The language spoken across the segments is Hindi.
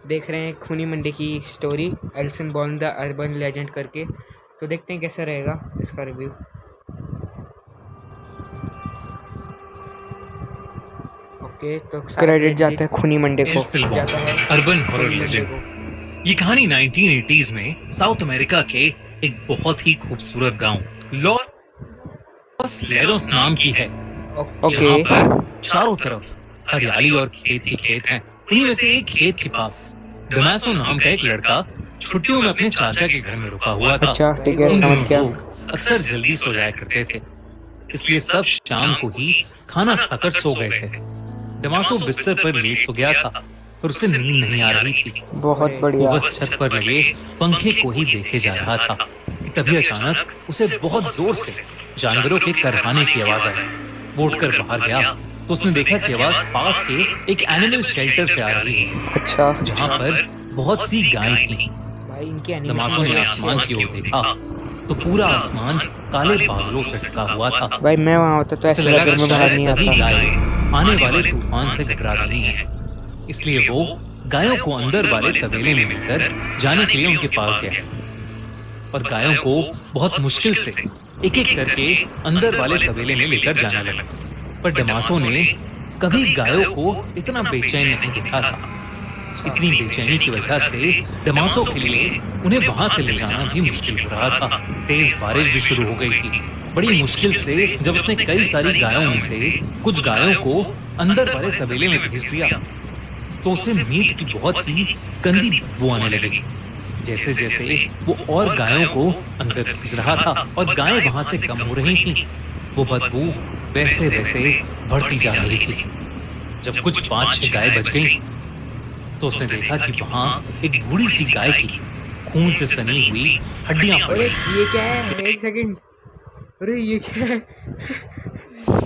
देख रहे हैं खूनी मंडी की story also born the urban legend करके। तो देखते हैं कैसा रहेगा इसका रिव्यू। ओके, तो क्रेडिट जाते हैं खूनी मंडी को। जाता है अर्बन हॉरर लेजेंड। ये कहानी 1980s में साउथ अमेरिका के एक बहुत ही खूबसूरत गांव लॉस लेरोस नाम की है। ओके, पर चारों तरफ हरियाली और खेत ही खेत हैं। इन्हीं में से एक खेत के पास डमासो नाम का एक लड़का छुट्टियों में अपने चाचा के घर में रुका हुआ था। अच्छा ठीक है, समझ गया। लोग अक्सर जल्दी सो जाया करते थे, इसलिए सब शाम को ही खाना खाकर सो गए थे। डमासो बिस्तर पर लेट तो गया था, पर उसे नींद नहीं आ रही थी। बहुत वो बढ़िया। बस छत पर लगे पंखे को ही देखे जा रहा था। तभी अचानक उसे बहुत जोर से जानवरों के करहाने की आवाज आई। वो उठकर बाहर गया तो उसने देखा कि आवाज पास के एक एनिमल शेल्टर से आ रही है, अच्छा, जहाँ पर बहुत सी गायें थी। भाई इनकी डमासो ने आसमान की ओर देखा तो पूरा आसमान काले बादलों से ढका हुआ था। भाई मैं वहाँ होता तो उसे ऐसे लगा लगा कि मैं बाहर शायद नहीं सभी आता। गायें आने वाले तूफान से घबरा रही हैं। इसलिए वो गायों को अंदर वाले तबेले में मिलकर जाने के लिए उनके पास गया और गायों को बहुत मुश्किल से एक एक करके अंदर वाले तबेले में लेकर जाने लगा। पर डमासो ने कभी गायों को इतना बेचैन नहीं देखा था। इतनी बेचैनी की वजह से डमासो के लिए उन्हें वहां से ले जाना भी मुश्किल हो रहा था। तेज बारिश भी शुरू हो गई थी। बड़ी मुश्किल से जब उसने कई सारी गायों में से कुछ गायों को अंदर वाले तबेले में भेज दिया तो उसे मीट की बहुत ही गंदी बदबू आने लगी। जैसे जैसे वो और गायों को अंदर भेज रहा था और गायें वहां से कम हो रही थीं, वो बदबू वैसे वैसे बढ़ती जा रही थी। जब कुछ 5-6 गाय बच गईं, तो उसने देखा कि वहां एक बूढ़ी सी गाय की खून से सनी हुई हड्डियां पड़ी। ये क्या है? एक सेकंड, अरे ये क्या है?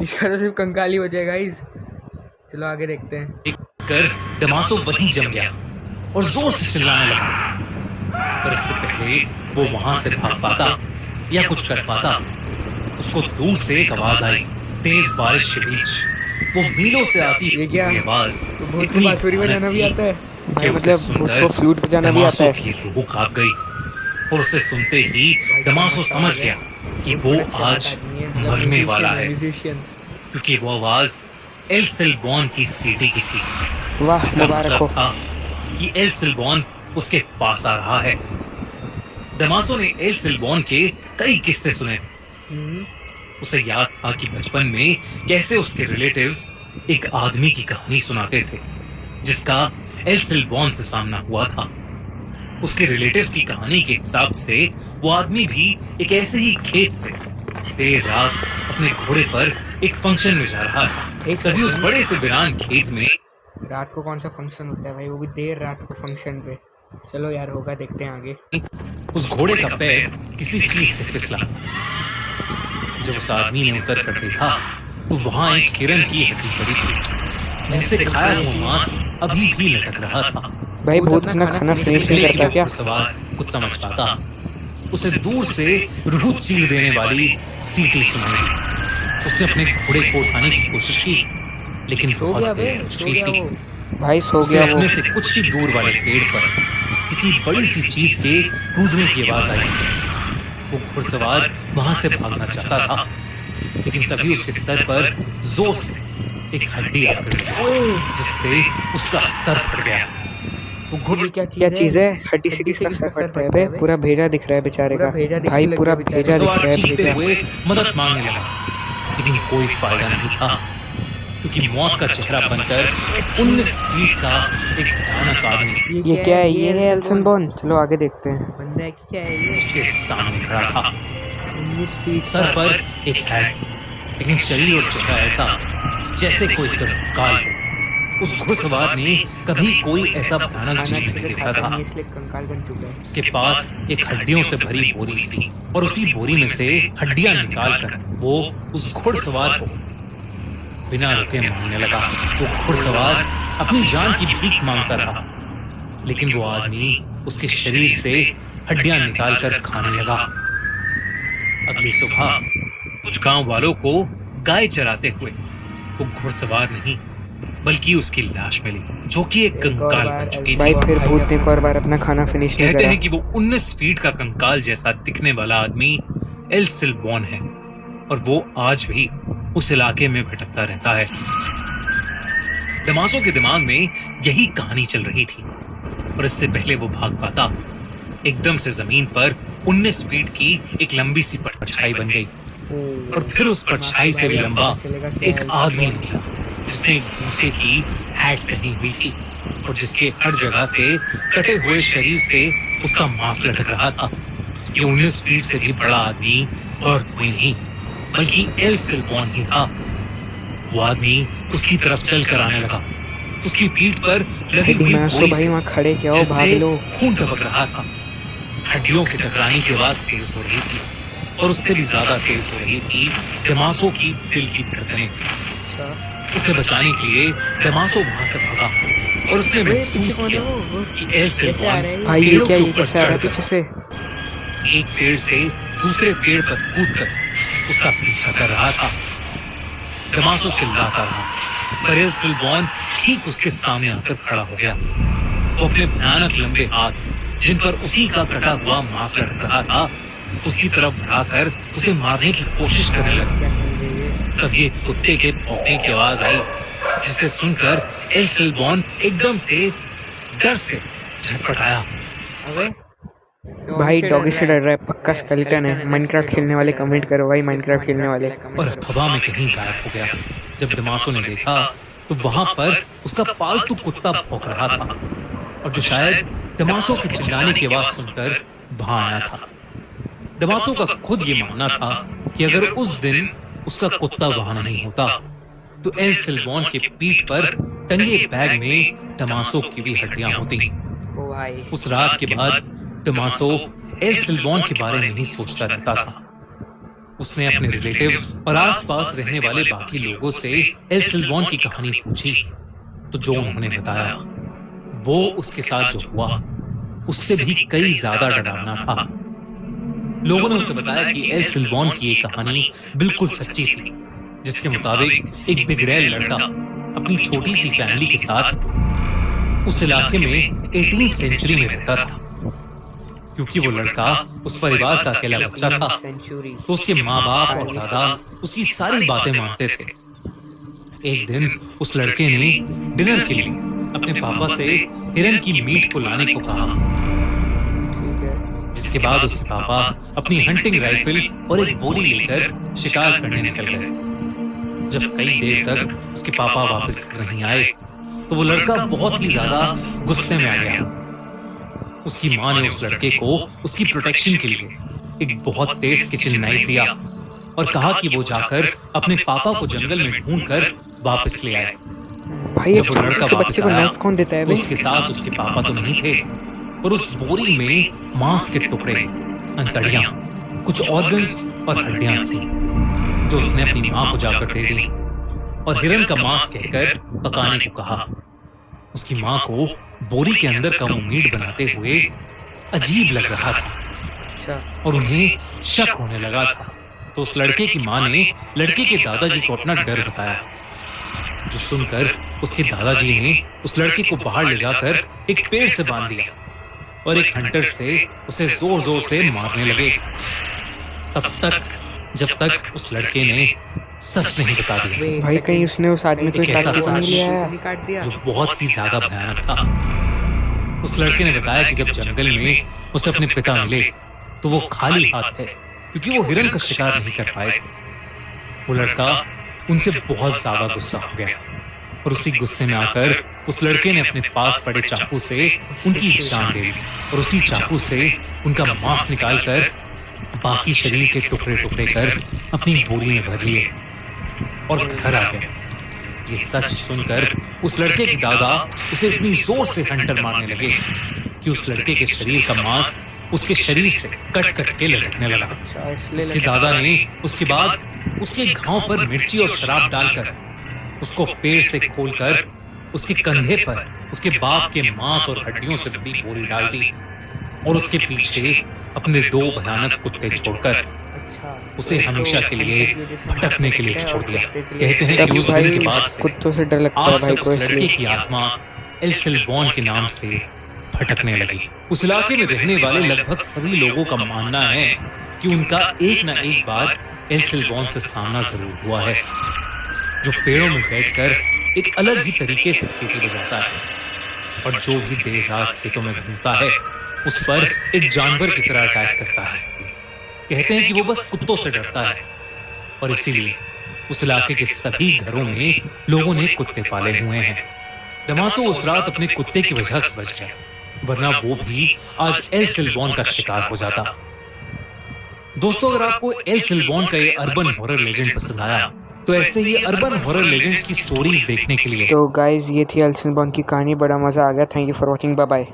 इसका तो सिर्फ कंकाल ही बचेगा गाइस। चलो आगे देखते हैं। कर डमासो वहीं जम गया और जोर से चिल्लाने लगा। पर इससे पहले वो वहां से भाग पाता या कुछ कर पाता, उसको दूर से एक आवाज आई। तेज बारिश के बीच वो मीलों से आती ये क्या? हुई आवाज तो भूत को बांसुरी बजाना भी आता है भाई, उसे मतलब भूत सुनकर को फ्लूट बजाना भी आता डमासो है। की रूह कांप गई और उसे सुनते ही डमासो समझ गया कि वो आज मरने वाला है, म्यूजिशियन। क्योंकि वो आवाज एल सिल्बॉन की सीढ़ी की थी। वाह, इसका मुबारक हो। मतलब था कि एल सिल्बॉन उसके पास आ रहा है। डमासो ने एल सिल्बॉन के कई किस्से सुने। उसे याद था कि बचपन में कैसे उसके रिलेटिव्स एक आदमी की कहानी सुनाते थे जिसका एल सिल्बॉन से सामना हुआ था। उसके रिलेटिव्स की कहानी के हिसाब से वो आदमी भी एक ऐसे ही खेत से देर रात अपने घोड़े पर एक फंक्शन में जा रहा था। तभी उस बड़े से वीरान खेत में रात को कौन सा फंक्शन होता है भाई, वो भी देर रात को फंक्शन पे। चलो यार होगा, देखते हैं आगे। उस घोड़े का पैर किसी चीज से फिसला। जब उस आदमी ने उतर कर देखा तो वहां एक हिरन की हड्डी पड़ी थी जिससे खाया हुआ मांस अभी भी लटक रहा था। भाई भूत अपना खाना फिनिश नहीं करता क्या? सवाल कुछ समझ पाता, उसे दूर से रूह चीर देने वाली सीटी सुनाई दी। उसने अपने घोड़े को उठाने की कोशिश की, लेकिन सो बहुत गया बे, देर सो मुश्किल गया थी। वो। भाई सो उसे गया वो। अपने से कुछ ही दूर वाले पेड़ पर किसी बड़ी सी चीज के कूदने की आवाज आई। वो घुड़सवार वहां से भागना चाहता था, लेकिन तभी उसके सर पर जोर से एक हड्डी आकर लगी, जिससे उसका सर फट गया। वो घुड़ क्या चीज है? हड्डी से किसका सर फटता है बे? पूरा भेजा दिख रहा है बेचारे का। भाई पूरा भेजा दिख रहा है, चीखते भेजा। हुए मदद मांगने लगा, लेकिन कोई फायदा नहीं था, क्योंकि मौत का चेहरा बनकर 19 फीट का एक भयानक आदमी ये क्या है? ये है एल्सन बॉर्न। चलो आगे देखते हैं। बंदा है कि क्या है ये? उसके सामने खड़ा था। 19 फीट सर पर एक हैट, लेकिन शरीर और चेहरा ऐसा जैसे कोई कंकाल हो। उस घुड़सवार ने कभी कोई ऐसा भयानक चीज नहीं देखा था। इसलिए कंकाल बन चुका है। उसके पास एक हड्डियों से भरी बोरी थी और उसी बोरी में से हड्डियां निकालकर वो उस घुड़सवार को बिना रुके मारने लगा। वो घुड़सवार अपनी जान की भीख मांगता रहा, लेकिन वो आदमी उसके शरीर से हड्डियां निकालकर खाने लगा। अगली सुबह कुछ गांव वालों को गाय चराते हुए वो घुड़सवार नहीं बल्कि उसकी लाश मिली, जो कि एक कंकाल बन चुकी भाई थी। फिर भूत ने एक और बार अपना खाना फिनिश नहीं कहते करा। हैं कि वो 19 फीट का कंकाल जैसा दिखने वाला आदमी एल सिल्बॉन है और वो आज भी उस इलाके में भटकता रहता है। दमासो के दिमाग में यही कहानी चल रही थी और इससे पहले वो भाग पाता, एकदम से जमीन पर 19 फीट की एक लंबी सी परछाई बन गई और फिर उस परछाई से भी लंबा एक आदमी निकला जिसने भूसे की हैट पहनी हुई थी और जिसके हर जगह से कटे हुए शरीर से उसका मांस लटक रहा था। ये 19 फीट से भी बड़ा आदमी और कोई नहीं बल्कि एल सिल्बॉन ही था। वो आदमी उसकी तरफ चल कर आने लगा। उसकी पीठ पर लगी हुई डिमासो बोरी भाई से वहाँ खड़े क्या हो, भाग जिससे लो। खून टपक रहा था। हड्डियों के टकराने की आवाज तेज हो रही थी और उससे भी ज्यादा तेज हो रही थी दमासो की दिल की धड़कनें। उसे बचाने के लिए दमासो वहां से भागा और उसने महसूस किया कि एल सिल्बॉन भाई ये पेड़ों क्या, के ये ऊपर कैसे आ रहा है चढ़कर पीछे से? एक पेड़ से दूसरे पेड़ पर कूदकर उसका पीछा कर रहा था। दमासो चिल्लाता रहा पर एल सिल्बॉन ठीक उसके सामने आकर खड़ा हो गया। वो अपने भयानक लंबे हाथ जिन पर उसी का कटा हुआ मांस लटक रहा था उसकी तरफ बढ़ाकर उसे मारने की कोशिश करने लगा। तभी एक कुत्ते के भौंकने की आवाज आई जिसे सुनकर एल सिल्बॉन एकदम से डर से झटपटाया। भाई डॉगी से डर रहा है, पक्का स्केलेटन है। माइनक्राफ्ट खेलने वाले कमेंट करो भाई, माइनक्राफ्ट खेलने वाले। और हवा में कहीं गायब हो गया। जब दमासो ने देखा तो वहां पर उसका पालतू कुत्ता भौंक रहा था और जो शायद दमासो के चिल्लाने की आवाज सुनकर वहां आया था। दमासो का खुद ये मानना था कि अगर उस दिन उसका कुत्ता वहां नहीं होता तो एल सिल्बॉन के पीठ पर टंगे बैग में दमासो की भी हड्डियां होती। उस रात के बाद दमासो एल सिल्बॉन के बारे में ही सोचता रहता था। उसने अपने रिलेटिव्स और आसपास रहने वाले बाकी लोगों से एल सिल्बॉन की कहानी पूछी तो जो उन्होंने बताया वो उसके साथ जो हुआ उससे भी कई ज्यादा डरावना था। लोगों ने उसे बताया कि एल सिल्बॉन की ये कहानी बिल्कुल सच्ची थी, जिसके मुताबिक एक बिगड़ैल लड़का अपनी छोटी सी फैमिली के साथ उस इलाके में 18वीं सेंचुरी में रहता था। क्योंकि वो लड़का उस परिवार का अकेला बच्चा था तो उसके माँ बाप और दादा उसकी सारी बातें मानते थे। एक दिन उस लड़के ने डिनर के लिए अपने पापा से हिरन की मीट को लाने को कहा, जिसके बाद उसके पापा अपनी हंटिंग राइफल और एक बोरी लेकर शिकार करने निकल गए। जब कई देर तक उसके पापा वापस घर नहीं आए तो वो लड़का बहुत ही ज्यादा गुस्से में आ गया। उसकी माँ ने उस लड़के को उसकी प्रोटेक्शन के लिए एक बहुत तेज किचन नाइफ दिया और कहा कि वो जाकर अपने पापा को जंगल में ढूंढकर वापस ले आए। भाई जब वो लड़का बच्चे को नाइफ कौन देता है तो भाई? उसके साथ उसके पापा तो नहीं थे पर उस बोरी में मांस के टुकड़े, अंतड़ियां, कुछ ऑर्गन्स और हड्डियां थी जो उसने अपनी मां को जाकर दे दी और हिरन का मांस कहकर पकाने को कहा। उसकी मां को बोरी के अंदर का वो मीट बनाते हुए अजीब लग रहा था और उन्हें शक होने लगा था। तो उस लड़के की मां ने लड़के के दादाजी को अपना डर बताया, जो सुनकर उसके दादाजी ने उस लड़के को बाहर ले जाकर एक पेड़ से बांध दिया और एक हंटर से उसे जोर जोर से मारने लगे, तब तक जब तक उस लड़के ने सच नहीं बता दिया। भाई कहीं उसने उस आदमी को एक ऐसा काट के तो नहीं सच लिया? जो बहुत ही ज्यादा भयानक था। उस लड़के ने बताया कि जब जंगल में उसे अपने पिता मिले तो वो खाली हाथ थे क्योंकि वो हिरन का शिकार नहीं कर पाए थे। वो लड़का उनसे बहुत ज्यादा गुस्सा हो गया और उसी गुस्से में आकर उस लड़के ने अपने पास पड़े चाकू से उनकी जान ले ली और उसी चाकू से उनका मांस निकालकर बाकी शरीर के टुकड़े टुकड़े कर अपनी बोरी में भर लिए और घर आ गए। ये सच सुनकर उस लड़के के दादा उसे इतनी जोर से हंटर मारने लगे कि उस लड़के के शरीर का मांस उसके शरीर से कट कट के लटकने लगा। उसके दादा ने उसके बाद उसके घाव पर मिर्ची और शराब डालकर उसको पेड़ से खोलकर उसके कंधे पर उसके बाप के मांस और हड्डियों से बड़ी बोरी डाल दी और उसके पीछे अपने 2 भयानक कुत्ते छोड़कर उसे हमेशा के लिए भटकने के लिए छोड़ दिया। कहते हैं तब कि उस दिन भाई के बाद से कुत्तों से डर लगता है आज भाई तक को, उस लड़के इसलिए की आत्मा एल्सेलबॉर्न के नाम से भटकने लगी। उस इलाके में रहने वाले लगभग सभी लोगों का मानना है कि उनका एक न एक बार एल्सेलबॉर्न से सामना जरूर हुआ है, जो पेड़ों में बैठकर एक अलग ही तरीके से सीटी बजाता है और जो भी देर रात खेतों में घूमता है उस पर एक जानवर की तरह अटैक करता है। कहते हैं कि वो बस कुत्तों से डरता है और इसीलिए उस इलाके के सभी घरों में लोगों ने कुत्ते पाले हुए हैं। डमासो उस रात अपने कुत्ते की वजह से बच गया, वरना वो भी आज एल्सेलबॉर्न का शिकार हो जाता। दोस्तों, अगर आपको एल्सेलबॉर्न का ये अर्बन हॉरर लेजेंड पसंद आया तो ऐसे ही अर्बन हॉरर लेजेंड्स की स्टोरीज देखने के लिए तो गाइज ये थी एल्सेलबॉर्न की कहानी। बड़ा मज़ा आ गया। Thank you for watching. Bye bye.